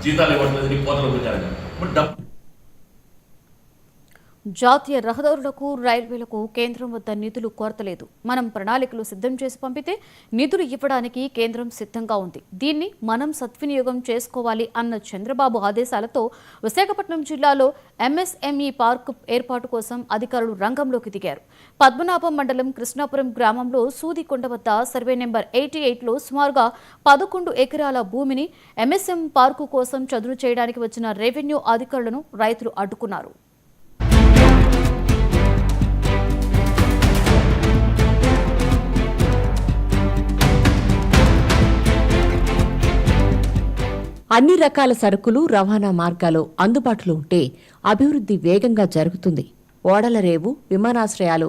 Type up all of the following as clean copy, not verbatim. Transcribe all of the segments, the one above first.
జీతాలు ఇవ్వట్లేదు, నీ కోతలు పెట్టారు. జాతీయ రహదారులకు రైల్వేలకు కేంద్రం వద్ద నిధులు కొరతలేదు. మనం ప్రణాళికలు సిద్ధం చేసి పంపితే నిధులు ఇవ్వడానికి కేంద్రం సిద్ధంగా ఉంది. దీన్ని మనం సద్వినియోగం చేసుకోవాలి అన్న చంద్రబాబు ఆదేశాలతో విశాఖపట్నం జిల్లాలో ఎంఎస్ఎంఈ పార్క్ ఏర్పాటు కోసం అధికారులు రంగంలోకి దిగారు. పద్మనాభం మండలం కృష్ణాపురం గ్రామంలో సూదికొండ వద్ద సర్వే నెంబర్ 88లో సుమారుగా 11 ఎకరాల భూమిని ఎంఎస్ఎం పార్కు కోసం చదును చేయడానికి వచ్చిన రెవెన్యూ అధికారులను రైతులు అడ్డుకున్నారు. అన్ని రకాల సరుకులు రవాణా మార్గాలు అందుబాటులో ఉంటే అభివృద్ధి వేగంగా జరుగుతుంది. ఓడల రేవు, విమానాశ్రయాలు,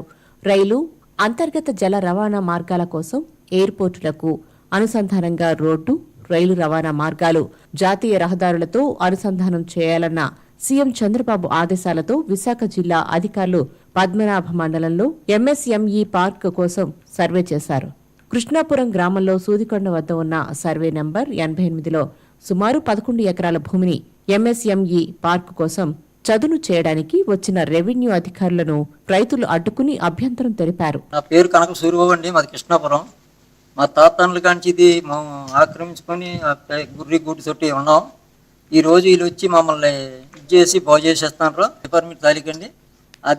రైలు, అంతర్గత జల రవాణా మార్గాల కోసం ఎయిర్పోర్టులకు అనుసంధానంగా రోడ్డు, రైలు రవాణా మార్గాలు జాతీయ రహదారులతో అనుసంధానం చేయాలన్న సీఎం చంద్రబాబు ఆదేశాలతో విశాఖ జిల్లా అధికారులు పద్మనాభ మండలంలో ఎంఎస్ఎంఈ పార్క్ కోసం సర్వే చేశారు. కృష్ణాపురం గ్రామంలో సూదికొండ వద్ద ఉన్న సర్వే నెంబర్ 88లో సుమారు 11 ఎకరాల భూమిని ఎంఎస్ఎంఈ పార్కు కోసం చదును చేయడానికి వచ్చిన రెవెన్యూ అధికారులను రైతులు అడ్డుకుని అభ్యంతరం తెలిపారు. నా పేరు కనక సూర్యబాబు అండి, మాది కృష్ణాపురం. మా తాతనుల కాంచి ఇది ఆక్రమించుకొని గుర్రి గూటి చుట్టి ఉన్నాం. ఈ రోజు వీళ్ళు వచ్చి మమ్మల్ని చేసి బాగు చేసేస్తున్నారు. డిపార్ట్మెంట్ తాలికండి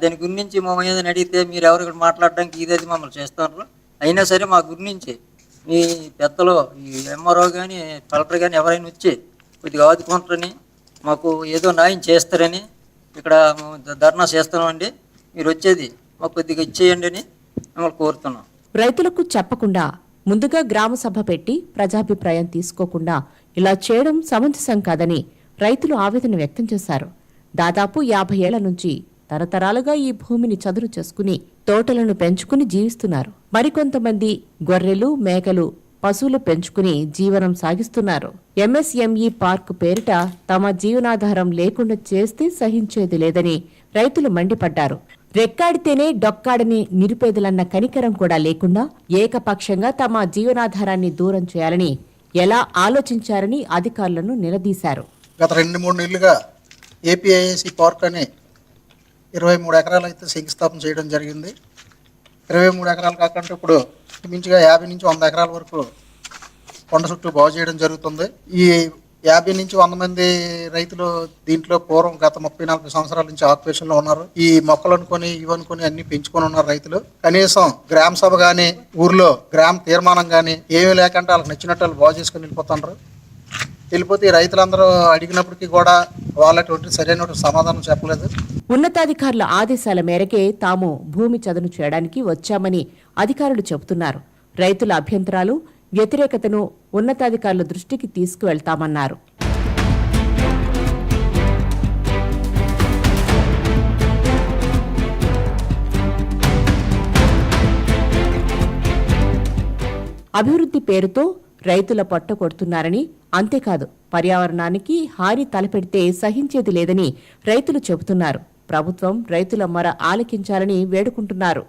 దాని గురించి మమ్మల్ని ఏదైనా అడిగితే మీరు ఎవరు ఇక్కడ మాట్లాడడానికి ఇదేది మమ్మల్ని చేస్తున్నారు. అయినా సరే మా గురించి మీ పెద్దలు ఈ ఎంఆర్ఓ కానీ కలెక్టర్ కానీ ఎవరైనా వచ్చి కొద్దిగా ఆదుకుంటారని, మాకు ఏదో న్యాయం చేస్తారని ఇక్కడ ధర్నా చేస్తున్నామండి. మీరు వచ్చేది మాకు కొద్దిగా ఇచ్చేయండి అని మిమ్మల్ని కోరుతున్నాం. రైతులకు చెప్పకుండా ముందుగా గ్రామ సభ పెట్టి ప్రజాభిప్రాయం తీసుకోకుండా ఇలా చేయడం సమంజసం కాదని రైతులు ఆవేదన వ్యక్తం చేశారు. దాదాపు 50 ఏళ్ల నుంచి తరతరాలుగా ఈ భూమిని చదును చేసుకుని తోటలను పెంచుకుని జీవిస్తున్నారు. మరికొంతమంది గొర్రెలు, మేకలు, పశువులు పెంచుకుని జీవనం సాగిస్తున్నారు. ఎంఎస్ఎంఈ పార్క్ పేరిట తమ జీవనాధారం లేకుండా చేస్తే సహించేది లేదని రైతులు మండిపడ్డారు. రెక్కాడితేనే డొక్కాడని నిరుపేదలన్న కనికరం కూడా లేకుండా ఏకపక్షంగా తమ జీవనాధారాన్ని దూరం చేయాలని ఎలా ఆలోచించారని అధికారులను నిలదీశారు. గత 2-3 నెలలుగా ఏపీఐఏసీ పార్క్ అని 23 ఎకరాలు అయితే శంకుస్థాపన చేయడం జరిగింది. 23 ఎకరాలు కాకుండా ఇప్పుడు మించిగా 50 నుంచి 100 ఎకరాల వరకు కొండ చుట్టూ బాగు చేయడం జరుగుతుంది. ఈ 50 నుంచి 100 మంది రైతులు దీంట్లో పూర్వం గత 30-40 సంవత్సరాల నుంచి ఆక్యుపేషన్లో ఉన్నారు. ఈ మొక్కలు అనుకొని ఇవనుకొని అన్ని పెంచుకొని ఉన్నారు రైతులు. కనీసం గ్రామ సభ కానీ ఊర్లో గ్రామ తీర్మానం కానీ ఏమీ లేకుండా వాళ్ళకి నచ్చినట్టు వాళ్ళు బాగు చేసుకుని వెళ్ళిపోతున్నారు. వెళ్ళిపోతే రైతులందరూ అడిగినప్పటికీ కూడా వాళ్ళటువంటి సరైన సమాధానం చెప్పలేదు. ఉన్నతాధికారుల ఆదేశాల మేరకే తాము భూమి చదును చేయడానికి వచ్చామని అధికారులు చెబుతున్నారు. రైతుల అభ్యంతరాలు, వ్యతిరేకతను ఉన్నతాధికారుల దృష్టికి తీసుకువెళ్తామన్నారు. అభివృద్ధి పేరుతో రైతుల పొట్ట కొడుతున్నారని, అంతేకాదు పర్యావరణానికి హాని తలపెడితే సహించేది లేదని రైతులు చెబుతున్నారు. ప్రభుత్వం రైతుల మొర ఆలకించాలని వేడుకుంటున్నారు.